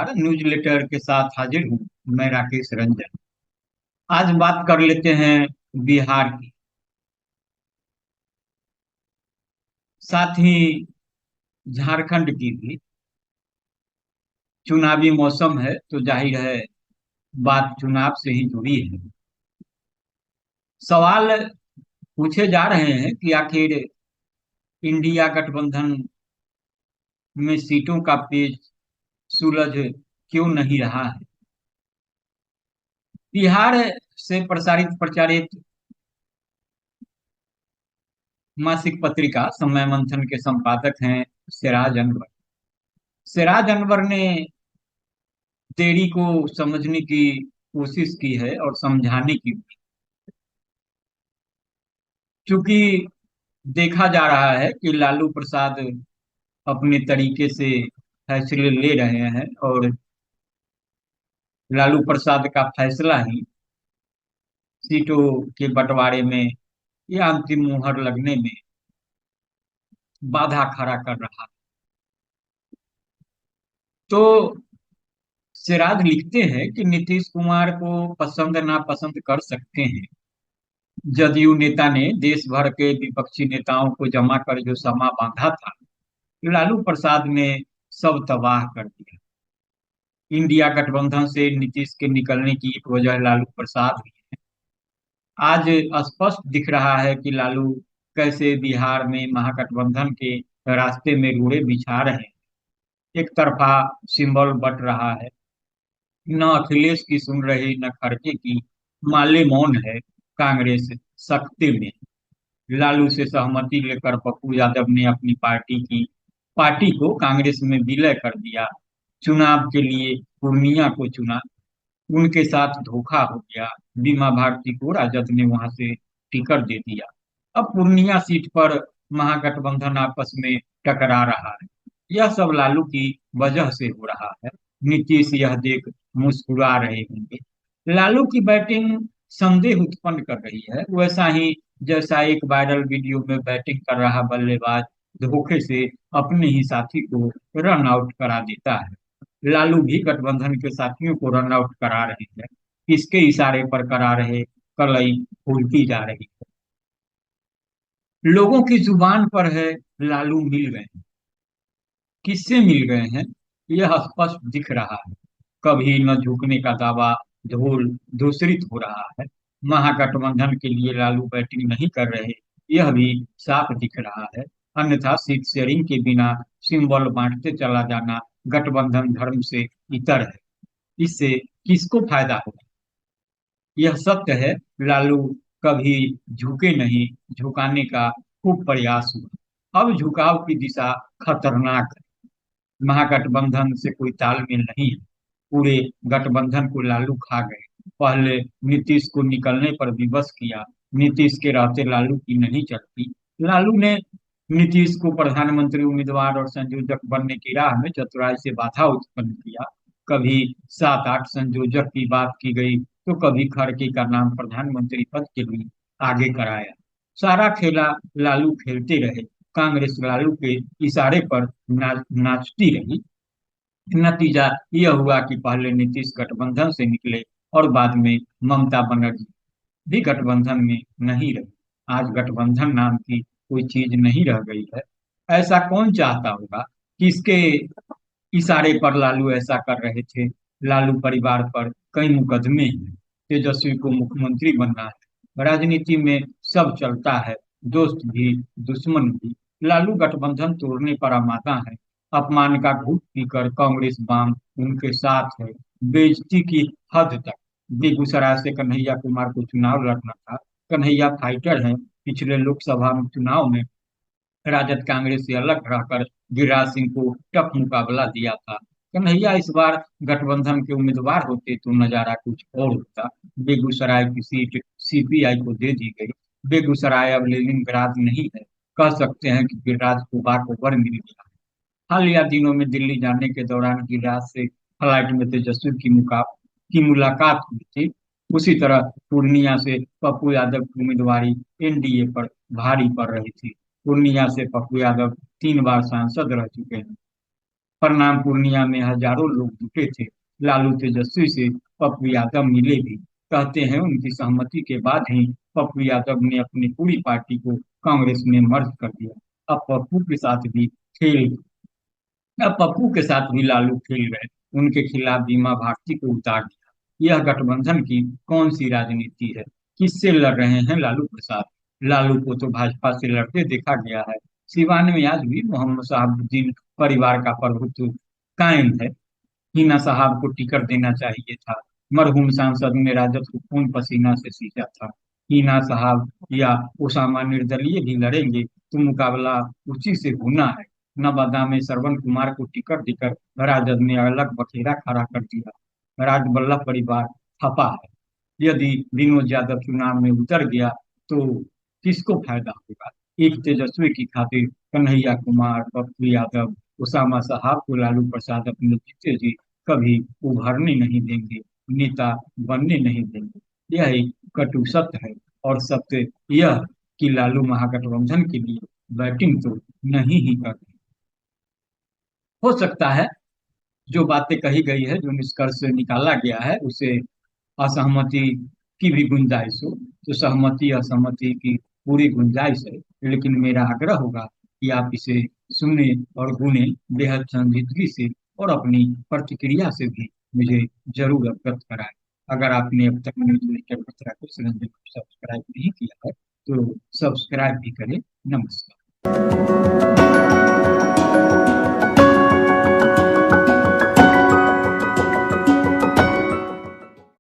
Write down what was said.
नमस्कार। News letter के साथ हाजिर हूँ। मैं राकेश रंजन। आज बात कर लेते हैं बिहार की, साथ ही झारखंड की भी। चुनावी मौसम है तो जाहिर है बात चुनाव से ही जुड़ी है। सवाल पूछे जा रहे हैं कि आखिर इंडिया गठबंधन में सीटों का पेच सुलझ क्यों नहीं रहा है। बिहार से प्रसारित प्रचारित मासिक पत्रिका समय मंथन के संपादक हैं सिराज अनवर। सिराज अनवर ने देरी को समझने की कोशिश की है और समझाने की भी। क्योंकि देखा जा रहा है कि लालू प्रसाद अपने तरीके से फैसले ले रहे हैं और लालू प्रसाद का फैसला ही सीटों के बंटवारे में या अंतिम मुहर लगने में बाधा खड़ा कर रहा है। तो सिराज लिखते हैं कि नीतीश कुमार को पसंद नापसंद कर सकते हैं। जदयू नेता ने देश भर के विपक्षी नेताओं को जमा कर जो समा बांधा था, लालू प्रसाद ने सब तबाह कर दिया। इंडिया गठबंधन से नीतीश के निकलने की एक वजह लालू प्रसाद भी है। आज स्पष्ट दिख रहा है कि लालू कैसे बिहार में महागठबंधन के रास्ते में रोड़े बिछा रहे हैं। एक तरफा सिंबल बट रहा है, न अखिलेश की सुन रही न खड़गे की। माले मौन है कांग्रेस सख्ते में। लालू से सहमति लेकर पप्पू यादव ने अपनी पार्टी को कांग्रेस में विलय कर दिया। चुनाव के लिए पूर्णिया को चुना, उनके साथ धोखा हो गया। बीमा भारती को राजद ने वहां से टिकट दे दिया। अब पूर्णिया सीट पर महागठबंधन आपस में टकरा रहा है। यह सब लालू की वजह से हो रहा है। नीतीश यह देख मुस्कुरा रहे होंगे। लालू की बैटिंग संदेह उत्पन्न कर रही है, वैसा ही जैसा एक वायरल वीडियो में बैटिंग कर रहा बल्लेबाज धोखे से अपने ही साथी को रन आउट करा देता है। लालू भी गठबंधन के साथियों को रन आउट करा रहे हैं। किसके इशारे पर करा रहे, कलई फूलती जा रही है। लोगों की जुबान पर है लालू मिल गए हैं। किससे मिल गए हैं यह स्पष्ट दिख रहा है। कभी न झुकने का दावा धूल धूसरित हो रहा है। महागठबंधन के लिए लालू बैटिंग नहीं कर रहे, यह भी साफ दिख रहा है। अन्यथा सीट शेयरिंग के बिना सिंबल बांटते चला जाना गठबंधन धर्म से इतर है। इससे किसको फायदा होगा। यह सत्य है, लालू कभी झुके नहीं। झुकाने का खूब प्रयास हुआ। अब झुकाव की दिशा खतरनाक है। महागठबंधन से कोई तालमेल नहीं है। पूरे गठबंधन को लालू खा गए। पहले नीतीश को निकलने पर विवश किया। नीतीश के रहते लालू की नहीं चलती। लालू ने नीतीश को प्रधानमंत्री उम्मीदवार और संयोजक बनने की राह में चतुराई से बाधा उत्पन्न किया। कभी 7-8 संयोजक की बात की गई तो कभी खड़गे का नाम प्रधानमंत्री पद के लिए आगे कराया। सारा खेला लालू खेलते रहे। कांग्रेस लालू के इशारे पर नाचती रही। नतीजा यह हुआ कि पहले नीतीश गठबंधन से निकले और बाद में ममता बनर्जी भी गठबंधन में नहीं रही। आज गठबंधन नाम की कोई चीज नहीं रह गई है। ऐसा कौन चाहता होगा। किसके इशारे पर लालू ऐसा कर रहे थे। लालू परिवार पर कई मुकदमे हैं। तेजस्वी को मुख्यमंत्री बनना है। राजनीति में सब चलता है, दोस्त भी दुश्मन भी। लालू गठबंधन तोड़ने पर आमादा है। अपमान का घूंट पीकर कांग्रेस बाम उनके साथ है। बेइज्जती की हद तक। बेगूसराय से कन्हैया कुमार को चुनाव लड़ना था। कन्हैया फाइटर हैं। पिछले लोकसभा चुनाव में राजद कांग्रेस से अलग रहकर गिरिराज सिंह को टफ मुकाबला दिया था। कन्हैया इस बार गठबंधन के उम्मीदवार होते तो नजारा कुछ और होता। बेगूसराय की सीट सीपीआई को दे दी गई। बेगूसराय अब लेनिनग्राद नहीं है। कह सकते हैं कि गिरिराज को बार मिल गया। हालिया दिनों में दिल्ली जाने के दौरान गिरिराज से फ्लाइट में तेजस्वी की मुलाकात हुई थी। उसी तरह पूर्णिया से पप्पू यादव की उम्मीदवारी एनडीए पर भारी पड़ रही थी। पूर्णिया से पप्पू यादव 3 बार सांसद रह चुके हैं। प्रणाम पूर्णिया में हजारों लोग जुटे थे। लालू तेजस्वी से पप्पू यादव मिले भी। कहते हैं उनकी सहमति के बाद ही पप्पू यादव ने अपनी पूरी पार्टी को कांग्रेस में मर्ज कर दिया। अब पप्पू के साथ भी खेल अब पप्पू के साथ भी लालू खेल गए। उनके खिलाफ बीमा भारती को उतार दिया। यह गठबंधन की कौन सी राजनीति है? किससे लड़ रहे हैं लालू प्रसाद? लालू को तो भाजपा से लड़ते देखा गया है। सिवान में आज भी मोहम्मद शहाबुद्दीन परिवार का प्रभुत्व कायम है। हिना साहब को टिकट देना चाहिए था। मरहूम सांसद ने राजद को खून पसीना से सींचा था। हिना साहब या उसामा निर्दलीय भी लड़ेंगे तो मुकाबला उसी से होना है। नवादा में श्रवण कुमार को टिकट देकर राजद ने अलग बखेरा खड़ा कर दिया। राजबल्लभ परिवार थपा है। यदि विनोद यादव चुनाव में उतर गया तो किसको फायदा होगा? एक तेजस्वी की खातिर कन्हैया कुमार, पप्पू यादव, उसामा साहब को लालू प्रसाद अपने जीते जी कभी उभरने नहीं देंगे, नेता बनने नहीं देंगे। यह एक कटु सत्य है। और सत्य यह कि लालू महागठबंधन के लिए बैटिंग तो नहीं ही कर रहे। हो सकता है जो बातें कही गई है, जो निष्कर्ष निकाला गया है, उसे असहमति की भी गुंजाइश हो, तो सहमति असहमति की पूरी गुंजाइश है। लेकिन मेरा आग्रह होगा कि आप इसे सुने और गुने बेहद संजीदगी से और अपनी प्रतिक्रिया से भी मुझे जरूर अवगत कराएं। अगर आपने अब तक न्यूज लेकर पत्रा को सिलेंडर को सब्सक्राइब नहीं किया है तो सब्सक्राइब भी करें। नमस्कार।